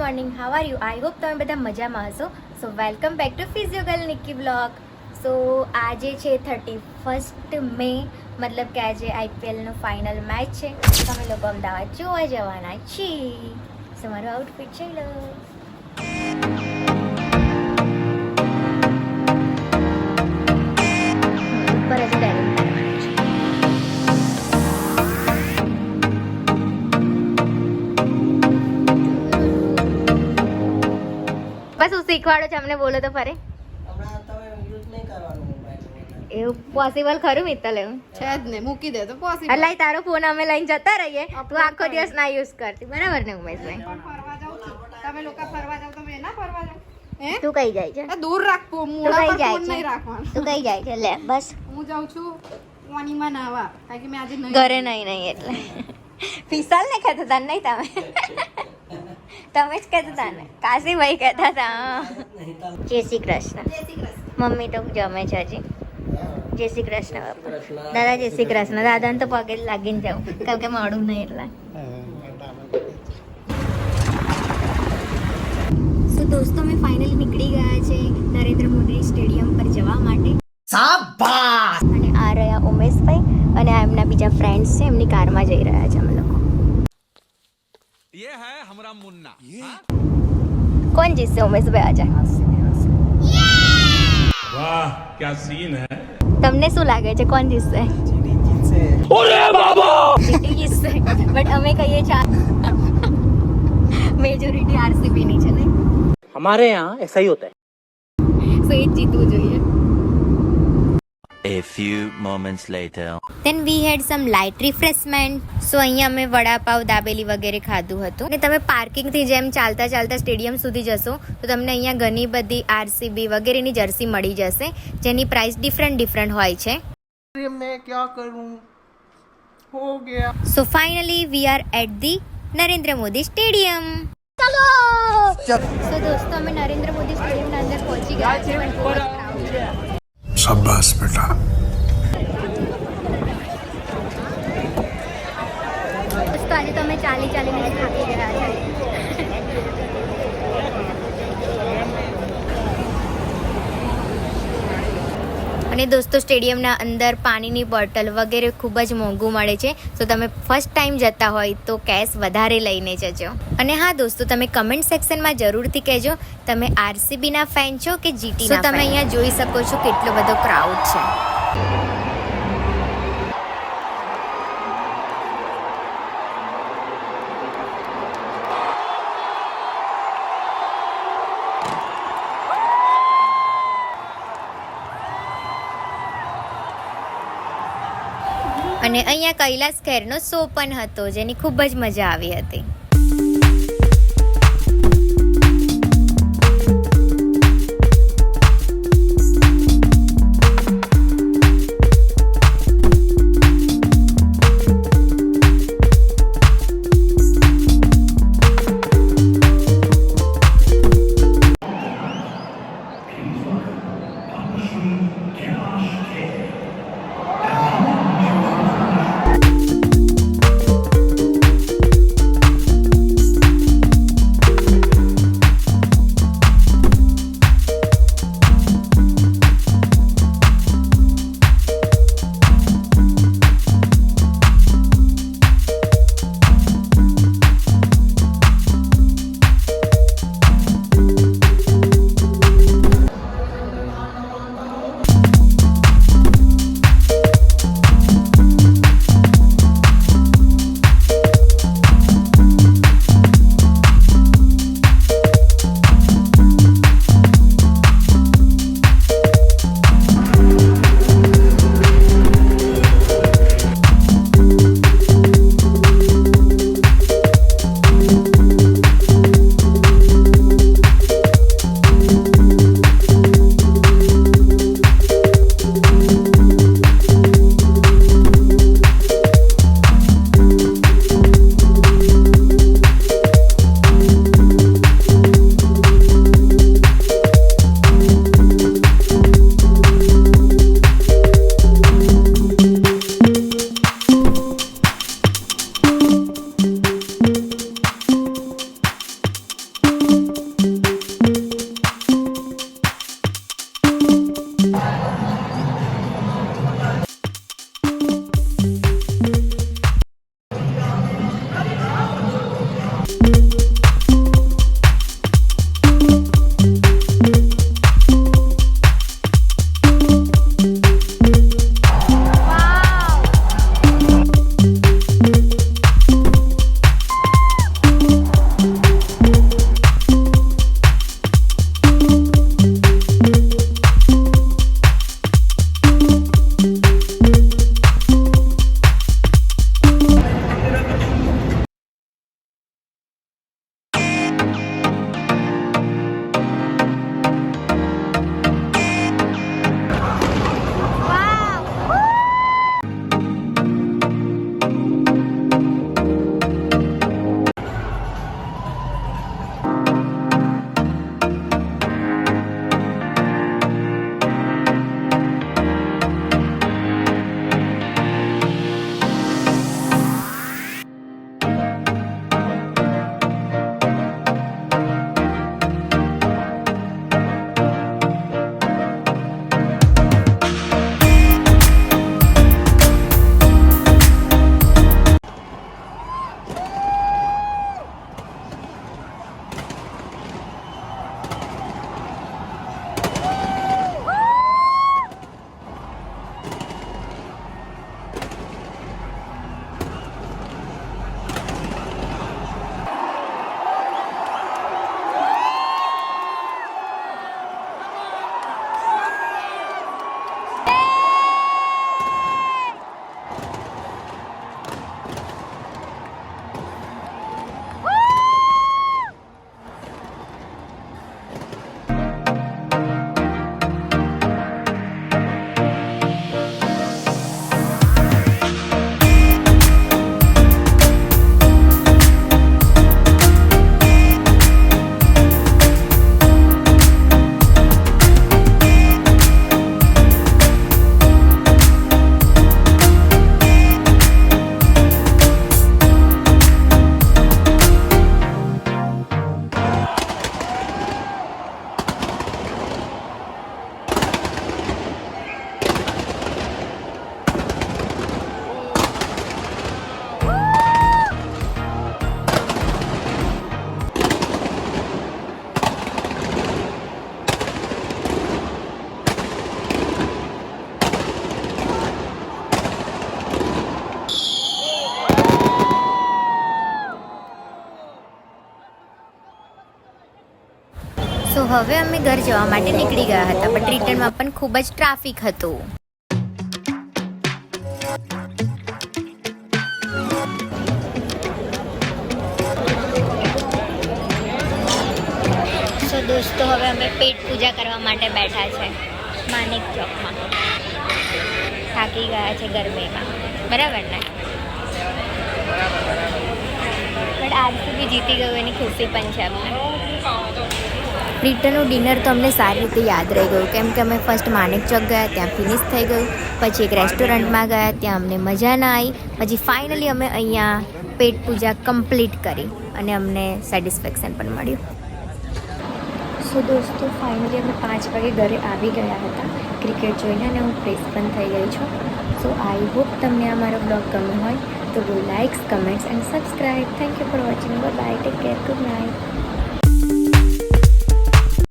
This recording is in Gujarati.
Morning, how are you? I hope તમે બધા મજામાં હશો. So welcome back to physio girl Nikki blog. So આજે છે 31 મે, મતલબ કે આજે આઈપીએલનો ફાઇનલ મેચ છે. તમે લોકો અમદાવાદ જોવા જવાના છીએ. સો મારું આઉટફિટ છે લો. ઉપર હજી ડાયરેક્ટ બસ હું શીખવાડો છે અમને, બોલો તો ફરે. એવું પોસિબલ ખરું મિત્તલ? એવું છે જ ને, મૂકી દે તો પોસિબલ. અલાઈ તારો ફોન અમે લઈને જતા રહીએ, તું આખો દિવસ ના યુઝ કરતી, બરાબર ને ઉમેશભાઈ? ફરવા જાઉં છું, તમે લોકો ફરવા જાવ તો મેં ના ફરવા જાઉં. હે તું કઈ જાય છે? દૂર રાખવો, તું મોઢા કઈ પર જાય ફોન છે? નહીં રાખવાનો. તું કઈ જાય છે? લે બસ હું જાઉં છું પાણીમાં નાહવા, કારણ કે મેં આજે નહીં ઘરે નહીં એટલે ફિસાલ ને કહેતા હતા નહીં તમે? તમે જ કહેતા હતા ને, કાશીભાઈ કહેતા હતા. જય શ્રી કૃષ્ણ. મમ્મી તો જમે છે હજી. જય શ્રી કૃષ્ણ બાપા. દાદા જય શ્રી કૃષ્ણ. દાદાને તો પગે લાગીને જાઉં, કેમ કે મોડું નહીં એટલે. તો દોસ્તો અમે ફાઇનલી નીકળી ગયા છે નરેન્દ્ર મોદી સ્ટેડિયમ પર જવા માટે. શાબાશ! અને આ રહ્યા ઉમેશભાઈ અને આ એમના બીજા ફ્રેન્ડ્સ છે, એમની કારમાં જઈ રહ્યા છે અમે લોકો. ये है हमरा मुन्ना. कौन जीतसे उमेशભાઈ આજે? वाह क्या सीन है. તમને શું લાગે છે કોણ જીતશે? अरे बाबा જીટી જીતશે, બટ અમે કહીએ છીએ મેજોરિટી આરસીબી ની છે ને. हमारे यहाँ ऐसा ही होता है. સો એ જ જીતવું જોઈએ. A few moments later. Then we had some light refreshment. સો અહીંયા અમે વડાપાવ, દાબેલી વગેરે ખાધું હતું. અને તમે પાર્કિંગથી જેમ ચાલતા ચાલતા સ્ટેડિયમ સુધી જશો તો તમને અહીંયા ઘણી બધી આરસીબી વગેરેની જર્સી મળી જશે, જેની પ્રાઇસ ડિફરન્ટ હોય છે. मैं क्या करूं? हो गया. So finally we are at the Narendra Modi stadium. ચલો. સો દોસ્તો અમે નરેન્દ્ર મોદી સ્ટેડિયમના અંદર પહોંચી ગયા છે. પણ બહુ જ crowd છે. शाबाश बेटा. દોસ્તો આજે તો અમે ચાલીને થાકી ગયા છે. અને દોસ્તો સ્ટેડિયમના અંદર પાણીની બોટલ વગેરે ખૂબ જ મોંઘું મળે છે. સો તમે ફર્સ્ટ ટાઈમ જતા હોય તો કેશ વધારે લઈને જજો. અને હા દોસ્તો, તમે કમેન્ટ સેક્શનમાં જરૂરથી કહેજો તમે આરસીબીના ફેન છો કે જીટીના. સો તમે અહીંયા જોઈ શકો છો કેટલો બધો ક્રાઉડ છે. અને અહીંયા કૈલાસ ખેરનો શો પણ હતો, જેની ખૂબ જ મજા આવી હતી. હવે અમે ઘર જવા માટે નીકળી ગયા હતા, બટ રિટર્નમાં પણ ખૂબ જ ટ્રાફિક હતું. સો દોસ્તો, હવે અમે પેટ પૂજા કરવા માટે બેઠા છે માણેક ચોકમાં. થાકી ગયા છે ગરમીમાં, બરાબર ને? બટ આજ સુધી જીતી ગયું એની ખુશી પણ છે અમને. રિટર્નનું ડિનર તો અમને સારી રીતે યાદ રહી ગયું, કેમ કે અમે ફર્સ્ટ માણેક ચોક ગયા, ત્યાં ફિનિશ થઈ ગયું. પછી એક રેસ્ટોરન્ટમાં ગયા, ત્યાં અમને મજા ના આવી. પછી ફાઇનલી અમે અહીંયા પેટ પૂજા કમ્પ્લીટ કરી અને અમને સેટિસ્ફેક્શન પણ મળ્યું. સો દોસ્તો, ફાઇનલી અમે 5 વાગે ઘરે આવી ગયા હતા ક્રિકેટ જોઈને, અને હું ફ્રેશ પણ થઈ ગઈ છું. સો આઈ હોપ તમને આ મારો બ્લોગ ગમ્યો હોય તો do likes, comments and subscribe. Thank you for watching. Bye, take care, good night.